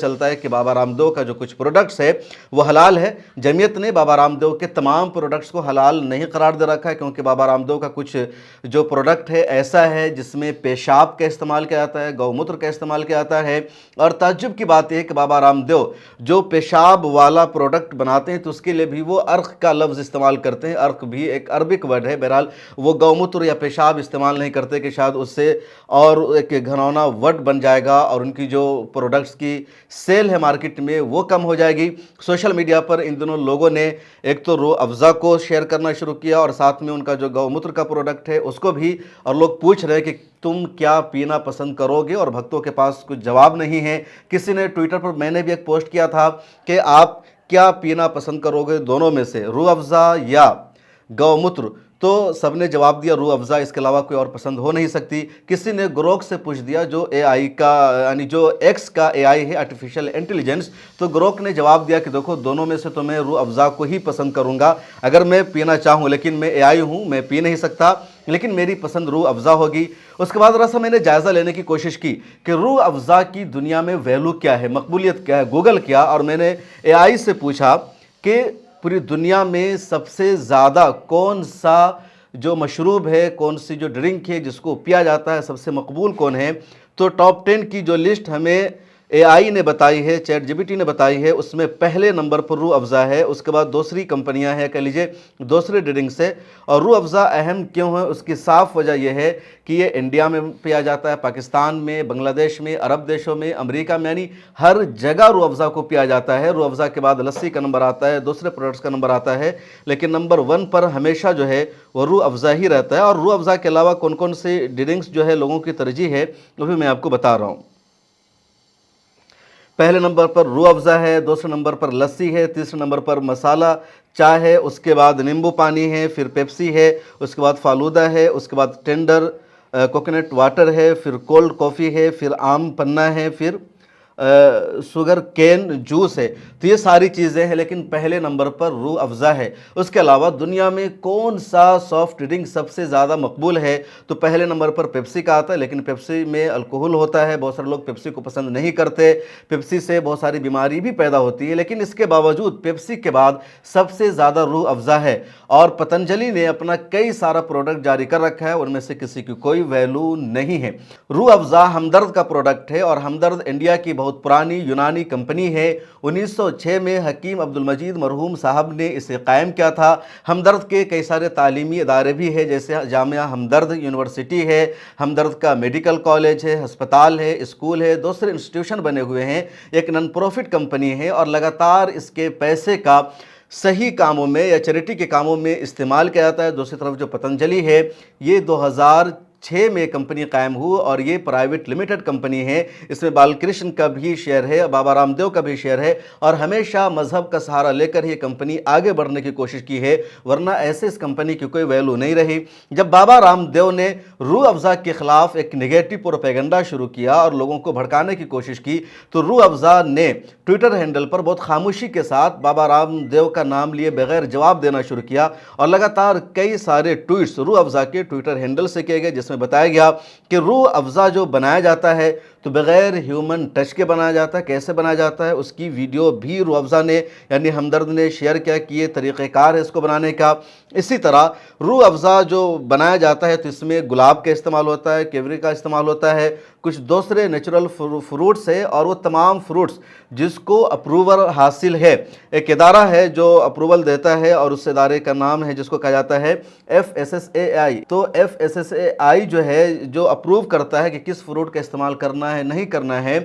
چلتا ہے کہ بابا رام دیو کا جو کچھ پروڈکٹس ہے وہ حلال ہے۔ جمعیت نے بابا رام دیو کے تمام پروڈکٹس کو حلال نہیں قرار دے رکھا ہے، کیونکہ بابا رام دیو کا کچھ جو پروڈکٹ ہے ایسا ہے جس میں پیشاب کا استعمال کیا جاتا ہے، گو موتر کا استعمال کیا جاتا ہے۔ اور تعجب کی بات یہ ہے کہ بابا رام دیو جو پیشاب والا پروڈکٹ بناتے ہیں تو اس کے لیے بھی وہ عرق کا لفظ استعمال کرتے ہیں۔ عرق بھی ایک عربک ورڈ ہے، بہرحال وہ گو موتر یا پیشاب استعمال نہیں کرتے کہ شاید اس سے اور ایک گھنونا ورڈ بن جائے گا اور ان کی جو پروڈکٹس کی سیل ہے مارکیٹ میں وہ کم ہو جائے گی۔ سوشل میڈیا پر ان دنوں لوگوں نے ایک تو روح افزا کو شیئر کرنا شروع کیا اور ساتھ میں ان کا جو گو موتر کا پروڈکٹ ہے اس کو بھی، اور لوگ پوچھ رہے کہ تم کیا پینا پسند کرو گے، اور بھکتوں کے پاس کچھ جواب نہیں ہے۔ کسی نے ٹویٹر پر، میں نے بھی ایک پوسٹ کیا تھا کہ آپ کیا پینا پسند کرو گے دونوں میں سے، روح افزا یا گو موتر؟ تو سب نے جواب دیا روح افزا، اس کے علاوہ کوئی اور پسند ہو نہیں سکتی۔ کسی نے گروک سے پوچھ دیا جو اے آئی کا یعنی جو ایکس کا اے آئی ہے آرٹیفیشل انٹیلیجنس، تو گروک نے جواب دیا کہ دیکھو دونوں میں سے تو میں روح افزا کو ہی پسند کروں گا اگر میں پینا چاہوں، لیکن میں اے آئی ہوں، میں پی نہیں سکتا، لیکن میری پسند روح افزا ہوگی۔ اس کے بعد رسا میں نے جائزہ لینے کی کوشش کی کہ روح افزا کی دنیا میں ویلو کیا ہے، مقبولیت کیا ہے، گوگل کیا، اور میں نے اے آئی سے پوچھا کہ پوری دنیا میں سب سے زیادہ کون سا جو مشروب ہے، کون سی جو ڈرنک ہے جس کو پیا جاتا ہے، سب سے مقبول کون ہے، تو ٹاپ 10 کی جو لسٹ ہمیں اے آئی نے بتائی ہے، چیٹ جی پی ٹی نے بتائی ہے، اس میں پہلے نمبر پر روح افزا ہے۔ اس کے بعد دوسری کمپنیاں ہیں، کہہ لیجئے دوسرے ڈرنکس ہے۔ اور روح افزا اہم کیوں ہے، اس کی صاف وجہ یہ ہے کہ یہ انڈیا میں پیا جاتا ہے، پاکستان میں، بنگلہ دیش میں، عرب دیشوں میں، امریکہ میں، یعنی ہر جگہ روح افزا کو پیا جاتا ہے۔ روح افزا کے بعد لسی کا نمبر آتا ہے، دوسرے پروڈکٹس کا نمبر آتا ہے، لیکن نمبر 1 پر ہمیشہ جو ہے وہ روح افزا ہی رہتا ہے۔ اور روح افزا کے علاوہ کون کون سے ڈرنکس جو ہے لوگوں کی ترجیح ہے وہ بھی میں آپ کو بتا رہا ہوں۔ پہلے نمبر پر روح افزا ہے، دوسرے نمبر پر لسی ہے، تیسرے نمبر پر مسالہ چائے ہے، اس کے بعد نیمبو پانی ہے، پھر پیپسی ہے، اس کے بعد فالودہ ہے، اس کے بعد ٹینڈر کوکونٹ واٹر ہے، پھر کولڈ کافی ہے، پھر آم پنا ہے، پھر شوگر کین جوس ہے۔ تو یہ ساری چیزیں ہیں، لیکن پہلے نمبر پر روح افزا ہے۔ اس کے علاوہ دنیا میں کون سا سافٹ ڈرنک سب سے زیادہ مقبول ہے، تو پہلے نمبر پر پیپسی کا آتا ہے، لیکن پیپسی میں الکوہل ہوتا ہے، بہت سارے لوگ پیپسی کو پسند نہیں کرتے، پیپسی سے بہت ساری بیماری بھی پیدا ہوتی ہے، لیکن اس کے باوجود پیپسی کے بعد سب سے زیادہ روح افزا ہے۔ اور پتنجلی نے اپنا کئی سارا پروڈکٹ جاری کر رکھا ہے، ان میں سے کسی کی کوئی ویلو نہیں ہے۔ روح افزا ہمدرد کا پروڈکٹ ہے، اور ہمدرد انڈیا کی بہت پرانی یونانی کمپنی ہے۔ 1906 میں حکیم عبد المجید مرحوم صاحب نے اسے قائم کیا تھا۔ ہمدرد کے کئی سارے تعلیمی ادارے بھی ہیں، جیسے جامعہ ہمدرد یونیورسٹی ہے، ہمدرد کا میڈیکل کالج ہے، ہسپتال ہے، اسکول ہے، دوسرے انسٹیٹیوشن بنے ہوئے ہیں۔ ایک نن پروفٹ کمپنی ہے، اور لگاتار اس کے پیسے کا صحیح کاموں میں یا چیریٹی کے کاموں میں استعمال کیا جاتا ہے۔ دوسری طرف جو پتنجلی ہے، یہ 2006 میں کمپنی قائم ہوئی، اور یہ پرائیویٹ لمیٹڈ کمپنی ہے۔ اس میں بال کرشن کا بھی شیئر ہے، بابا رام دیو کا بھی شیئر ہے، اور ہمیشہ مذہب کا سہارا لے کر یہ کمپنی آگے بڑھنے کی کوشش کی ہے، ورنہ ایسے اس کمپنی کی کوئی ویلو نہیں رہی۔ جب بابا رام دیو نے روح افزا کے خلاف ایک نگیٹو پروپیگنڈا شروع کیا اور لوگوں کو بھڑکانے کی کوشش کی، تو روح افزا نے ٹویٹر ہینڈل پر بہت خاموشی کے ساتھ بابا رام دیو کا نام لیے بغیر جواب دینا شروع کیا، اور لگاتار کئی سارے ٹویٹس روح افزا کے ٹویٹر ہینڈل سے کیے گئے، جس میں بتایا گیا کہ روح افزا جو بنایا جاتا ہے تو بغیر ہیومن ٹچ کے بنایا جاتا ہے۔ کیسے بنایا جاتا ہے اس کی ویڈیو بھی روح افزا نے یعنی ہمدرد نے شیئر کیا کہ یہ طریقہ کار ہے اس کو بنانے کا۔ اسی طرح روح افزا جو بنایا جاتا ہے تو اس میں گلاب کا استعمال ہوتا ہے، کیوری کا استعمال ہوتا ہے، کچھ دوسرے نیچرل فروٹس ہے، اور وہ تمام فروٹس جس کو اپروول حاصل ہے، ایک ادارہ ہے جو اپروول دیتا ہے، اور اس ادارے کا نام ہے جس کو کہا جاتا ہے FSSAI۔ تو FSSAI جو ہے جو اپروو کرتا ہے کہ کس فروٹ کا استعمال کرنا ہے نہیں کرنا ہے،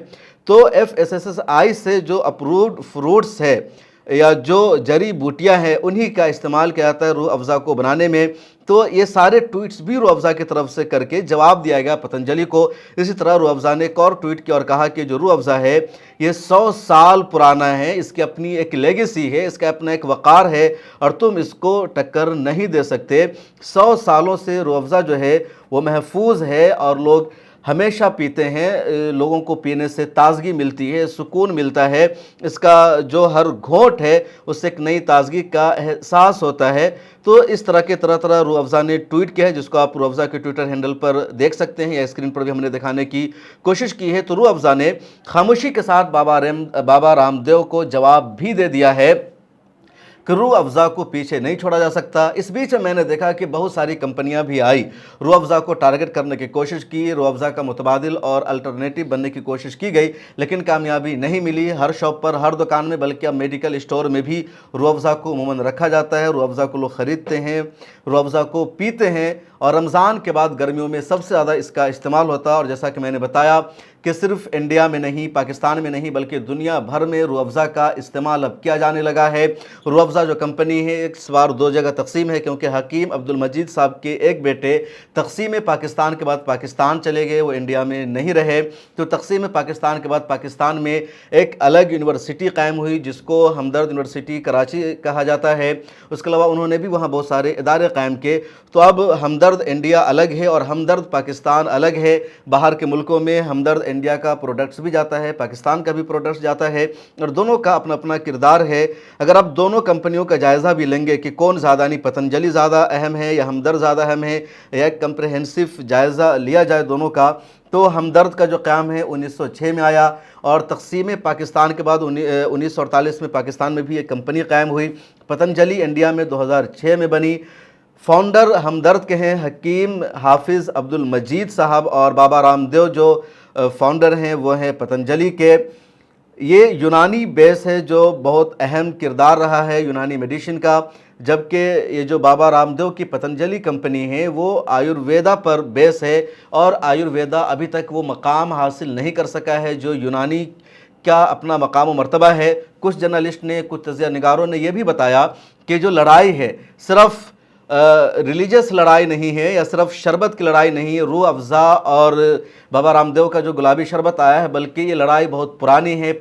تو FSSAI سے جو اپرووڈ فروٹس ہے یا جو جڑی بوٹیاں ہیں انہی کا استعمال کیا جاتا ہے روح افزا کو بنانے میں۔ تو یہ سارے ٹویٹس بھی روح افزا کی طرف سے کر کے جواب دیا گیا پتنجلی کو۔ اسی طرح روح افزا نے ایک اور ٹویٹ کیا اور کہا کہ جو روح افزا ہے یہ 100 سال پرانا ہے، اس کی اپنی ایک لیگیسی ہے، اس کا اپنا ایک وقار ہے، اور تم اس کو ٹکر نہیں دے سکتے۔ 100 سالوں سے روح افزا جو ہے وہ محفوظ ہے، اور لوگ ہمیشہ پیتے ہیں، لوگوں کو پینے سے تازگی ملتی ہے، سکون ملتا ہے، اس کا جو ہر گھونٹ ہے اس سے ایک نئی تازگی کا احساس ہوتا ہے۔ تو اس طرح کے طرح روح افزا نے ٹویٹ کیا ہے، جس کو آپ روح افزا کے ٹویٹر ہینڈل پر دیکھ سکتے ہیں، یا اسکرین پر بھی ہم نے دکھانے کی کوشش کی ہے۔ تو روح افزا نے خاموشی کے ساتھ بابا رام دیو کو جواب بھی دے دیا ہے کہ روح افزا کو پیچھے نہیں چھوڑا جا سکتا۔ اس بیچ میں نے دیکھا کہ بہت ساری کمپنیاں بھی آئی، روح افزا کو ٹارگٹ کرنے کی کوشش کی، روح افزا کا متبادل اور الٹرنیٹیو بننے کی کوشش کی گئی، لیکن کامیابی نہیں ملی۔ ہر شاپ پر، ہر دکان میں، بلکہ اب میڈیکل اسٹور میں بھی روح افزا کو عموماً رکھا جاتا ہے۔ روح افزا کو لوگ خریدتے ہیں، روح افزا کو پیتے ہیں، اور رمضان کے بعد گرمیوں میں سب سے زیادہ اس کا استعمال ہوتا ہے۔ اور جیسا کہ میں نے بتایا کہ صرف انڈیا میں نہیں، پاکستان میں نہیں، بلکہ دنیا بھر میں روح افزا کا استعمال اب کیا جانے لگا ہے۔ روح افزا جو کمپنی ہے اس بار دو جگہ تقسیم ہے، کیونکہ حکیم عبدالمجید صاحب کے ایک بیٹے تقسیم پاکستان کے بعد پاکستان چلے گئے، وہ انڈیا میں نہیں رہے۔ تو تقسیم پاکستان کے بعد پاکستان میں ایک الگ یونیورسٹی قائم ہوئی، جس کو ہمدرد یونیورسٹی کراچی کہا جاتا ہے۔ اس کے علاوہ انہوں نے بھی وہاں بہت سارے ادارے قائم کیے۔ تو اب ہمدرد انڈیا الگ ہے اور ہمدرد پاکستان الگ ہے۔ باہر کے ملکوں میں ہمدرد انڈیا کا پروڈکٹس بھی جاتا ہے، پاکستان کا بھی پروڈکٹس جاتا ہے، اور دونوں کا اپنا اپنا کردار ہے۔ اگر آپ دونوں کمپنیوں کا جائزہ بھی لیں گے کہ کون زیادہ، نہیں پتنجلی زیادہ اہم ہے یا ہمدرد زیادہ اہم ہے، یا ایک کمپریہنسو جائزہ لیا جائے دونوں کا، تو ہمدرد کا جو قیام ہے 1906 میں آیا، اور تقسیم پاکستان کے بعد 1948 میں پاکستان میں بھی ایک کمپنی قائم ہوئی۔ پتنجلی انڈیا میں 2006 میں بنی۔ فاؤنڈر ہمدرد کے ہیں حکیم حافظ عبدالمجید صاحب، اور بابا رام دیو جو فاؤنڈر ہیں وہ ہیں پتنجلی کے۔ یہ یونانی بیس ہے جو بہت اہم کردار رہا ہے یونانی میڈیشن کا، جبکہ یہ جو بابا رام دیو کی پتنجلی کمپنی ہے وہ آیورویدا پر بیس ہے، اور آیورویدا ابھی تک وہ مقام حاصل نہیں کر سکا ہے جو یونانی کا اپنا مقام و مرتبہ ہے۔ کچھ جرنلسٹ نے، کچھ تجزیہ نگاروں نے یہ بھی بتایا کہ جو لڑائی ہے صرف ریلیجس لڑائی نہیں ہے، یا صرف شربت کی لڑائی نہیں ہے، روح افزا اور بابا رام دیو کا جو گلابی شربت آیا ہے، بلکہ یہ لڑائی بہت پرانی ہے۔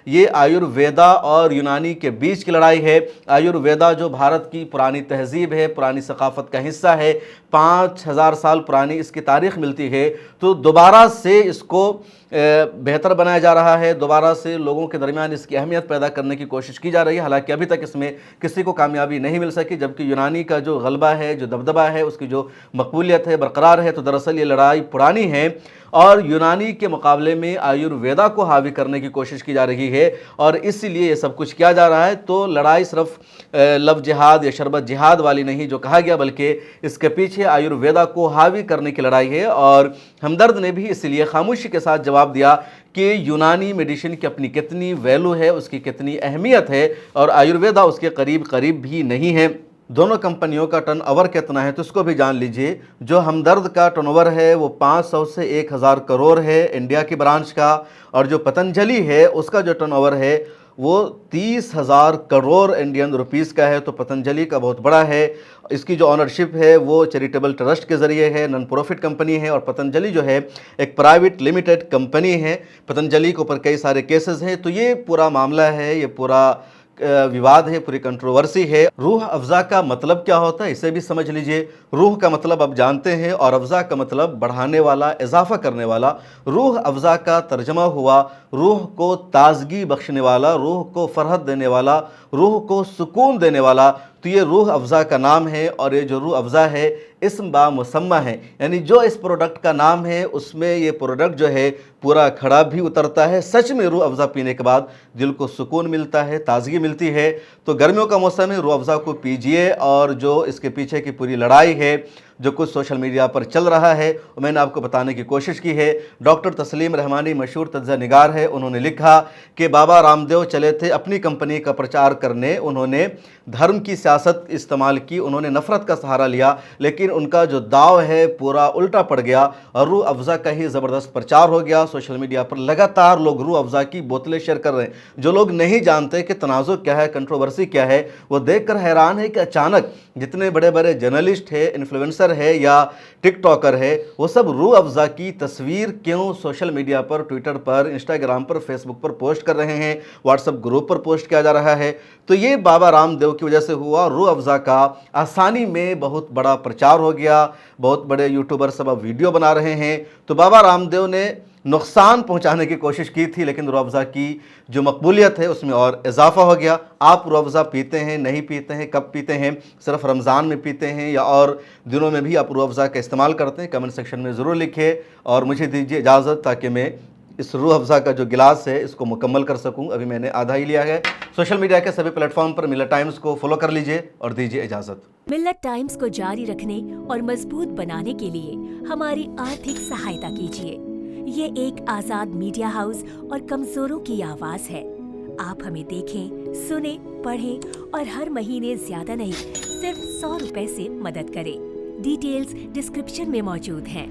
یہ آیورویدا اور یونانی کے بیچ کی لڑائی ہے۔ آیورویدا جو بھارت کی پرانی تہذیب ہے، پرانی ثقافت کا حصہ ہے، 5000 سال پرانی اس کی تاریخ ملتی ہے، تو دوبارہ سے اس کو بہتر بنایا جا رہا ہے، دوبارہ سے لوگوں کے درمیان اس کی اہمیت پیدا کرنے کی کوشش کی جا رہی ہے۔ حالانکہ ابھی تک اس میں کسی کو کامیابی نہیں مل سکی، جبکہ یونانی کا جو غلبہ ہے، جو دبدبہ ہے، اس کی جو مقبولیت ہے، برقرار ہے۔ تو دراصل یہ لڑائی پرانی ہے، اور یونانی کے مقابلے میں آیورویدا کو حاوی کرنے کی کوشش کی جا رہی ہے، اور اسی لیے یہ سب کچھ کیا جا رہا ہے۔ تو لڑائی صرف لو جہاد یا شربت جہاد والی نہیں جو کہا گیا، بلکہ اس کے پیچھے آیورویدا کو حاوی کرنے کی لڑائی ہے۔ اور ہمدرد نے بھی اس لیے خاموشی کے ساتھ جواب دیا کہ یونانی میڈیشن کی اپنی کتنی ویلو ہے، اس کی کتنی اہمیت ہے، اور آیورویدا اس کے قریب بھی نہیں ہے۔ دونوں کمپنیوں کا ٹرن اوور کتنا ہے تو اس کو بھی جان لیجئے۔ جو ہمدرد کا ٹرن اوور ہے وہ 500 سے 1000 کروڑ ہے انڈیا کی برانچ کا، اور جو پتنجلی ہے اس کا جو ٹرن اوور ہے وہ 30,000 کروڑ انڈین روپیز کا ہے۔ تو پتنجلی کا بہت بڑا ہے۔ اس کی جو آنرشپ ہے وہ چیریٹیبل ٹرسٹ کے ذریعے ہے، نن پروفٹ کمپنی ہے، اور پتنجلی جو ہے ایک پرائیویٹ لمیٹڈ کمپنی ہے۔ پتنجلی کے اوپر کئی سارے کیسز ہیں۔ تو یہ پورا معاملہ ہے، یہ پورا وواد ہے، پوری کنٹروورسی ہے۔ روح افزا کا مطلب کیا ہوتا ہے اسے بھی سمجھ لیجئے۔ روح کا مطلب اب جانتے ہیں، اور افزا کا مطلب بڑھانے والا، اضافہ کرنے والا۔ روح افزا کا ترجمہ ہوا روح کو تازگی بخشنے والا، روح کو فرحت دینے والا، روح کو سکون دینے والا۔ تو یہ روح افزا کا نام ہے، اور یہ جو روح افزا ہے اسم با مسمہ ہے، یعنی جو اس پروڈکٹ کا نام ہے اس میں یہ پروڈکٹ جو ہے پورا کھڑا بھی اترتا ہے۔ سچ میں روح افزا پینے کے بعد دل کو سکون ملتا ہے، تازگی ملتی ہے۔ تو گرمیوں کا موسم ہے، روح افزا کو پیجئے، اور جو اس کے پیچھے کی پوری لڑائی ہے، جو کچھ سوشل میڈیا پر چل رہا ہے، میں نے آپ کو بتانے کی کوشش کی ہے۔ ڈاکٹر تسلیم رحمانی مشہور تجزیہ نگار ہے، انہوں نے لکھا کہ بابا رام دیو چلے تھے اپنی کمپنی کا پرچار کرنے، انہوں نے دھرم کی سیاست استعمال کی، انہوں نے نفرت کا سہارا لیا، لیکن ان کا جو داؤ ہے پورا الٹا پڑ گیا، اور روح افزا کا ہی زبردست پرچار ہو گیا۔ سوشل میڈیا پر لگاتار لوگ روح افزا کی بوتلیں شیئر کر رہے ہیں۔ جو لوگ نہیں جانتے کہ تنازع کیا ہے، کنٹروورسی کیا ہے، وہ دیکھ کر حیران ہے کہ اچانک جتنے بڑے بڑے جرنلسٹ ہیں، انفلوئنسر ہے یا ٹک ٹاکر ہے وہ سب روح افزا کی تصویر کیوں سوشل میڈیا پر، ٹویٹر پر، انسٹاگرام پر، فیس بک پر پوسٹ کر رہے ہیں، واٹس ایپ گروپ پر پوسٹ کیا جا رہا ہے؟ تو یہ بابا رام دیو کی وجہ سے ہوا۔ روح افزا کا آسانی میں بہت بڑا پرچار ہو گیا، بہت بڑے یوٹیوبر سب اب ویڈیو بنا رہے ہیں۔ تو بابا رام دیو نے نقصان پہنچانے کی کوشش کی تھی، لیکن روح افزا کی جو مقبولیت ہے اس میں اور اضافہ ہو گیا۔ آپ روح افزا پیتے ہیں، نہیں پیتے ہیں، کب پیتے ہیں؟ صرف رمضان میں پیتے ہیں یا اور دنوں میں بھی آپ روح افزا کا استعمال کرتے ہیں؟ کمنٹ سیکشن میں ضرور لکھیں اور مجھے دیجیے اجازت تاکہ میں اس روح افزا کا جو گلاس ہے اس کو مکمل کر سکوں۔ ابھی میں نے آدھا ہی لیا ہے۔ سوشل میڈیا کے سبھی پلیٹ فارم پر ملت ٹائمز کو فالو کر لیجئے اور دیجیے اجازت۔ ملت ٹائمز کو جاری رکھنے اور مضبوط بنانے کے لیے ہماری آرتھک سہایتا کیجیے۔ یہ ایک آزاد میڈیا ہاؤس اور کمزوروں کی آواز ہے۔ آپ ہمیں دیکھیں، سنیں، پڑھیں اور ہر مہینے زیادہ نہیں صرف 100 روپے سے مدد کریں۔ ڈیٹیلز ڈسکرپشن میں موجود ہیں۔